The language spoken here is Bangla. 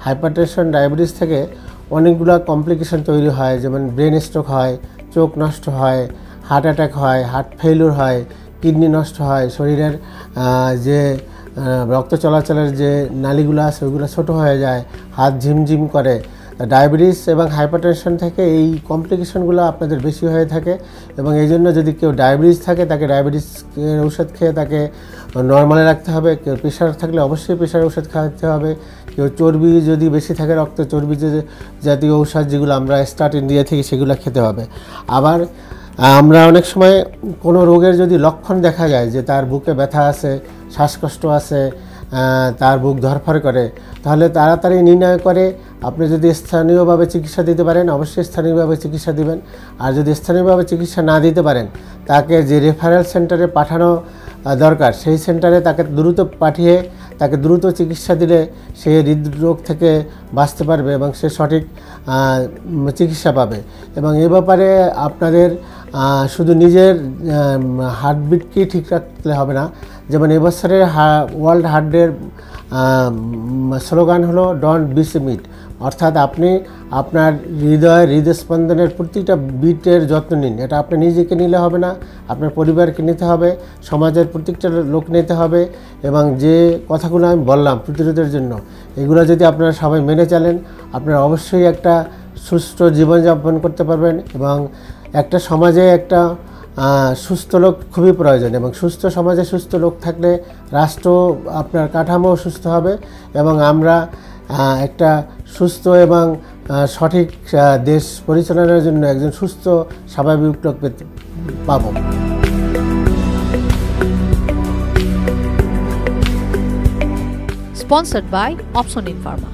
হাইপারটেনশন ডায়াবেটিস থেকে অনেকগুলো কমপ্লিকেশন তৈরি হয়, যেমন ব্রেন স্ট্রোক হয়, চোখ নষ্ট হয়, হার্ট অ্যাটাক হয়, হার্ট ফেইলিউর হয়, কিডনি নষ্ট হয়, শরীরের যে রক্ত চলাচলের যে নালীগুলো আছে ওইগুলো ছোটো হয়ে যায়, হাত ঝিমঝিম করে। ডায়াবেটিস এবং হাইপারটেনশন থেকে এই কমপ্লিকেশনগুলো আপনাদের বেশি হয়ে থাকে এবং এই জন্য যদি কেউ ডায়াবেটিস থাকে তাকে ডায়াবেটিসের ঔষধ খেয়ে তাকে নর্মালে রাখতে হবে। কেউ প্রেশার থাকলে অবশ্যই প্রেশারের ওষুধ খাওয়াতে হবে। কেউ চর্বি যদি বেশি থাকে রক্তে, চর্বি জাতীয় ঔষধ যেগুলো আমরা স্টার্ট ইন্ডিয়া থেকে সেগুলো খেতে হবে। আবার আমরা অনেক সময় কোনো রোগের যদি লক্ষণ দেখা যায় যে তার বুকে ব্যথা আছে, শ্বাসকষ্ট আছে, তার বুক ধরফর করে, তাহলে তাড়াতাড়ি নির্ণয় করে আপনি যদি স্থানীয়ভাবে চিকিৎসা দিতে পারেন অবশ্যই স্থানীয়ভাবে চিকিৎসা দিবেন। আর যদি স্থানীয়ভাবে চিকিৎসা না দিতে পারেন তাকে যে রেফারেল সেন্টারে পাঠানো দরকার সেই সেন্টারে তাকে দ্রুত পাঠিয়ে তাকে দ্রুত চিকিৎসা দিলে সে হৃদরোগ থেকে বাঁচতে পারবে এবং সে সঠিক চিকিৎসা পাবে। এবং এ ব্যাপারে আপনাদের শুধু নিজের হার্টবিটকেই ঠিক রাখতে হবে না। যেমন এবছরের ওয়ার্ল্ড হার্ট ডের স্লোগান হলো ডোন্ট মিস এ বিট, অর্থাৎ আপনি আপনার হৃদস্পন্দনের প্রতিটা বিটের যত্ন নিন। এটা আপনি নিজেকে নিলে হবে না, আপনার পরিবারকে নিতে হবে, সমাজের প্রত্যেকটা লোক নিতে হবে। এবং যে কথাগুলো আমি বললাম প্রতিরোধের জন্য, এগুলো যদি আপনারা সবাই মেনে চলেন আপনারা অবশ্যই একটা সুস্থ জীবনযাপন করতে পারবেন। এবং একটা সমাজে একটা সুস্থ লোক খুবই প্রয়োজন এবং সুস্থ সমাজে সুস্থ লোক থাকলে রাষ্ট্র আপনার কাঠামো সুস্থ হবে এবং আমরা একটা সুস্থ এবং সঠিক দেশ পরিচালনার জন্য একজন সুস্থ স্বাভাবিক লোক পাব। Sponsored by Opsonin Pharma.